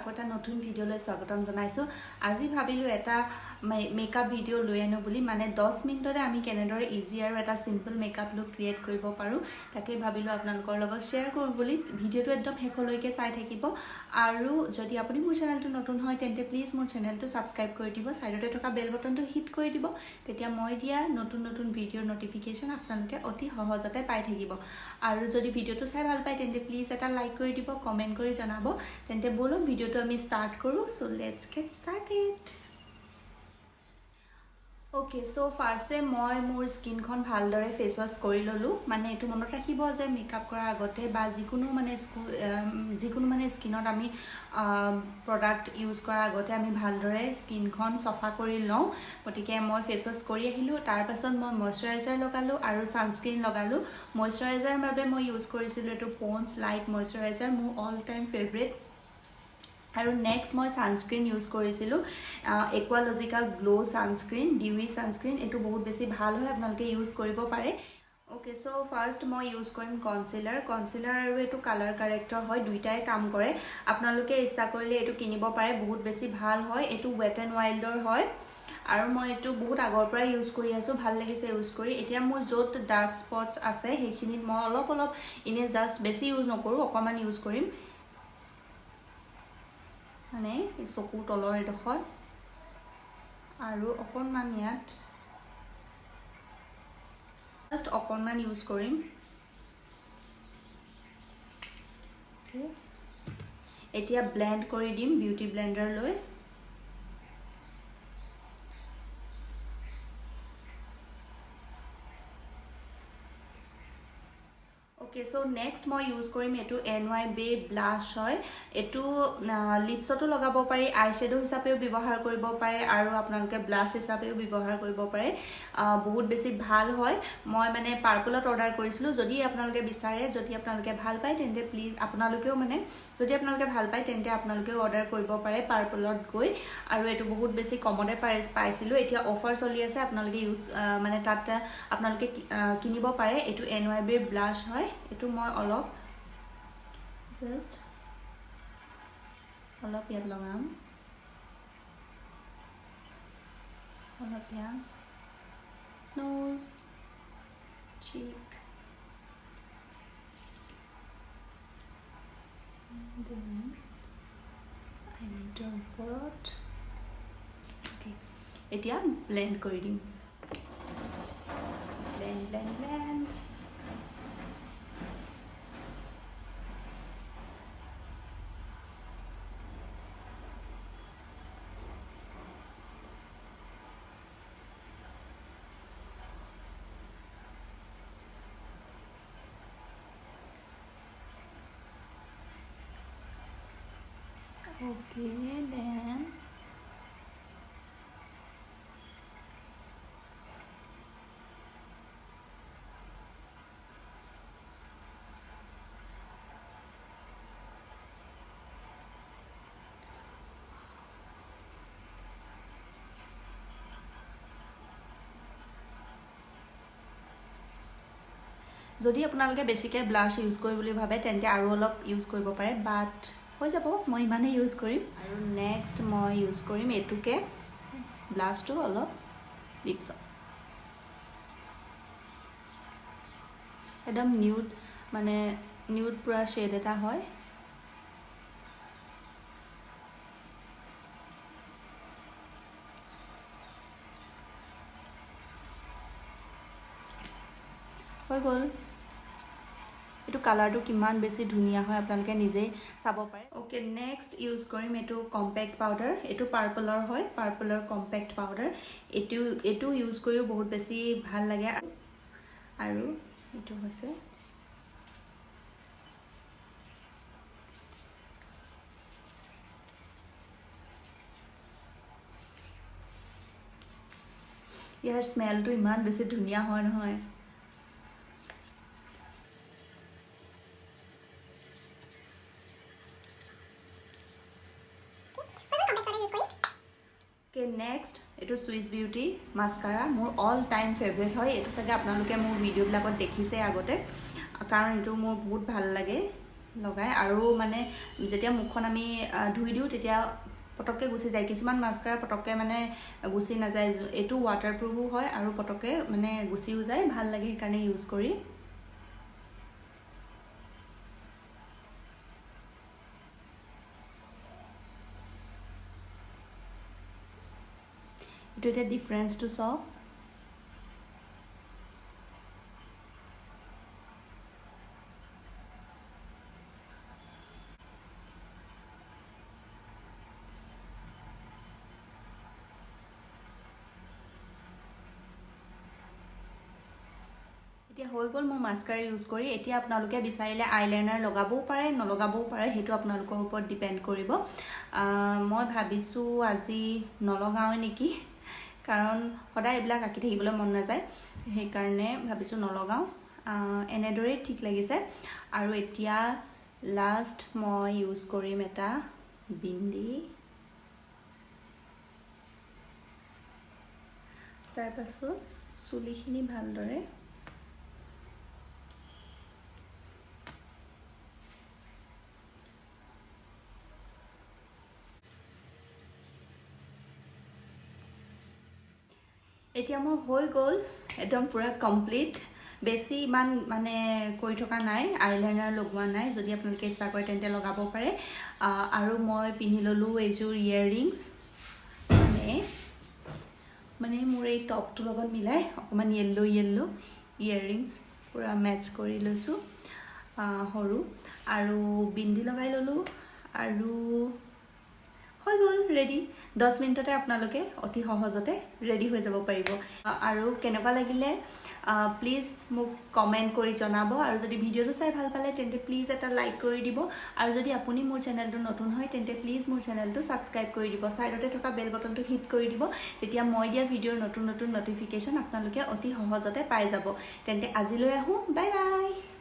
আকৌ এটা নতুন ভিডিঅ'লৈ স্বাগতম জনাইছোঁ। আজি ভাবিলোঁ এটা মেকআপ ভিডিঅ' লৈ আনো বুলি, মানে 10 মিনিটতে আমি কেনেদৰে ইজি আৰু এটা সিম্পল মেকআপ লুক ক্ৰিয়েট কৰিব পাৰোঁ তাকে ভাবিলোঁ আপোনালোকৰ লগত শ্বেয়াৰ কৰোঁ বুলি। ভিডিঅ'টো একদম শেষলৈকে চাই থাকিব আৰু যদি আপুনি মোৰ চেনেলটো নতুন হয় তেন্তে প্লিজ মোৰ চেনেলটো ছাবস্ক্ৰাইব কৰি দিব, ছাইডতে থকা বেল বটনটো হিট কৰি দিব, তেতিয়া মই দিয়া নতুন নতুন ভিডিঅ'ৰ নটিফিকেশ্যন আপোনালোকে অতি সহজতে পাই থাকিব। আৰু যদি ভিডিঅ'টো চাই ভাল পায় তেন্তে প্লিজ এটা লাইক কৰি দিব, কমেণ্ট কৰি জনাব। তেন্তে বলক ভিডিঅ'টো আমি ষ্টাৰ্ট কৰোঁ। চ' লেটছ গেট ষ্টাৰ্টেড। অ'কে, চ' ফাৰ্ষ্টে মই মোৰ স্কিনখন ভালদৰে ফেচ ৱাছ কৰি ল'লোঁ। মানে এইটো মনত ৰাখিব যে মেকআপ কৰাৰ আগতে বা যিকোনো মানে স্কিনত আমি প্ৰডাক্ট ইউজ কৰাৰ আগতে আমি ভালদৰে স্কিনখন চফা কৰি লওঁ। গতিকে মই ফেচ ৱাছ কৰি আহিলোঁ, তাৰপাছত মই মইশ্চাৰাইজাৰ লগালোঁ আৰু ছানস্ক্ৰীণ লগালোঁ। মইশ্চাৰাইজাৰৰ বাবে মই ইউজ কৰিছিলোঁ এইটো পণ্ডছ লাইট মইশ্চাৰাইজাৰ, মোৰ অল টাইম ফেভৰেট। আৰু নেক্সট মই ছানস্ক্ৰীণ ইউজ কৰিছিলোঁ Aqualogica glow' sunscreen, dewy sunscreen. এইটো বহুত বেছি ভাল হয়, আপোনালোকে ইউজ কৰিব পাৰে। অ'কে, চ' ফাৰ্ষ্ট মই ইউজ কৰিম কনচিলাৰ আৰু এইটো কালাৰ কাৰেক্টৰ হয়, দুইটাই কাম কৰে। আপোনালোকে ইচ্ছা কৰিলে এইটো কিনিব পাৰে, বহুত বেছি ভাল হয়। এইটো ৱেট এণ্ড ৱাইল্ডৰ হয় আৰু মই এইটো বহুত আগৰ পৰাই ইউজ কৰি আছোঁ, ভাল লাগিছে ইউজ কৰি। এতিয়া মোৰ য'ত ডাৰ্ক স্পটছ আছে সেইখিনিত মই অলপ এনেই জাষ্ট বেছি ইউজ নকৰোঁ, অকণমান ইউজ কৰিম, মানে এই চকুৰ তলৰ এডোখৰ আৰু অকণমান ইয়াত জাষ্ট অকণমান ইউজ কৰিম। এতিয়া ব্লেণ্ড কৰি দিম বিউটি ব্লেণ্ডাৰ লৈ। অ'কে, চ' নেক্সট মই ইউজ কৰিম এইটো NYB ব্লাছ হয়। এইটো লিপছতো লগাব পাৰি, আই শ্বেডো হিচাপেও ব্যৱহাৰ কৰিব পাৰে আৰু আপোনালোকে ব্লাছ হিচাপেও ব্যৱহাৰ কৰিব পাৰে। বহুত বেছি ভাল হয়। মই মানে পাৰ্পলত অৰ্ডাৰ কৰিছিলোঁ। যদি আপোনালোকে বিচাৰে, যদি আপোনালোকে ভাল পায় তেন্তে প্লিজ যদি আপোনালোকে ভাল পায় তেন্তে আপোনালোকেও অৰ্ডাৰ কৰিব পাৰে পাৰ্পলত গৈ। আৰু এইটো বহুত বেছি কমতে পাইছিলোঁ। এতিয়া অফাৰ চলি আছে, আপোনালোকে তাত আপোনালোকে কিনিব পাৰে। এইটো NYB ব্লাছ হয়। এইটো মই অলপ ইয়াত লগাম, অলপ ইয়াত নোজ, চিক, আইলিডৰ ওপৰত। এতিয়া ব্লেণ্ড কৰি দিম, ব্লেণ্ড। Okay, then যদি আপোনালোকে বেছিকৈ ব্লাছ ইউজ কৰি বুলি ভাবে তেন্তে আৰু অলপ ইউজ কৰিব পাৰে, বাট হৈ যাব, মই ইমানেই ইউজ কৰিম। আৰু নেক্সট মই ইউজ কৰিম এইটোকে ব্লাছটো অলপ লিপছত, একদম নিউড পুৰা শ্বেড এটা হয়। হৈ গ'ল। এইটো কালাৰটো কিমান বেছি ধুনীয়া হয় আপোনালোকে নিজেই চাব পাৰে। অ'কে, নেক্সট ইউজ কৰিম এইটো কম্পেক্ট পাউডাৰ। এইটো পাৰ্পলৰ হয়, পাৰ্পলৰ কম্পেক্ট পাউডাৰ। এইটো ইউজ কৰিও বহুত বেছি ভাল লাগে। আৰু এইটো হৈছে ইয়াৰ স্মেলটো ইমান বেছি ধুনীয়া হয় নহয়। নেক্সট এইটো চুইচ বিউটি মাস্কাৰা, মোৰ অল টাইম ফেভৰেট হয়। এইটো চাগে আপোনালোকে মোৰ ভিডিঅ'বিলাকত দেখিছে আগতে, কাৰণ এইটো মোৰ বহুত ভাল লাগে। লগাই আৰু মানে যেতিয়া মুখখন আমি ধুই দিওঁ তেতিয়া পটককৈ গুচি যায় কিছুমান মাস্কাৰা পটককৈ মানে গুচি নাযায় এইটো ৱাটাৰপ্ৰুফো হয় আৰু পটককৈ মানে গুচিও যায় ভাল লাগে সেইকাৰণে ইউজ কৰি এইটো এটা ডিফাৰেন্সটো চাওক এতিয়া হৈ গ'ল মোৰ মাস্কাৰা ইউজ কৰি এতিয়া আপোনালোকে বিচাৰিলে আইলাইনাৰ লগাবও পাৰে নলগাবও পাৰে সেইটো আপোনালোকৰ ওপৰত ডিপেণ্ড কৰিব মই ভাবিছোঁ আজি নলগাওঁৱে নেকি কাৰণ সদায় এইবিলাক আঁকি থাকিবলৈ মন নাযায় সেইকাৰণে ভাবিছোঁ নলগাওঁ এনেদৰেই ঠিক লাগিছে আৰু এতিয়া লাষ্ট মই ইউজ কৰিম এটা বিন্দি তাৰপাছত চুলিখিনি ভালদৰে এতিয়া মোৰ হৈ গ'ল একদম পুৰা কমপ্লিট বেছি ইমান মানে কৰি থকা নাই আইলাইনাৰ লগোৱা নাই যদি আপোনালোকে ইচ্ছা কৰে তেন্তে লগাব পাৰে আৰু মই পিন্ধি ল'লোঁ এইযোৰ ইয়েৰিংছ মানে মোৰ এই টপটোৰ লগত মিলাই অকণমান য়েল্লো ইয়েৰিংছ পুৰা মেটচ কৰি লৈছোঁ সৰু আৰু বিন্দি লগাই ল'লোঁ আৰু হৈ গ'ল ৰেডি 10 মিনিটতে আপোনালোকে অতি সহজতে ৰেডি হৈ যাব পাৰিব আৰু কেনেকুৱা লাগিলে প্লিজ মোক কমেণ্ট কৰি জনাব আৰু যদি ভিডিঅ'টো চাই ভাল পালে তেন্তে প্লিজ এটা লাইক কৰি দিব আৰু যদি আপুনি মোৰ চেনেলটো নতুন হয় তেন্তে প্লিজ মোৰ চেনেলটো ছাবস্ক্ৰাইব কৰি দিব ছাইডতে থকা বেল বটনটো হিট কৰি দিব তেতিয়া মই দিয়া ভিডিঅ'ৰ নতুন নতুন নটিফিকেশ্যন আপোনালোকে অতি সহজতে পাই যাব তেন্তে আজিলৈ আহোঁ বাই বাই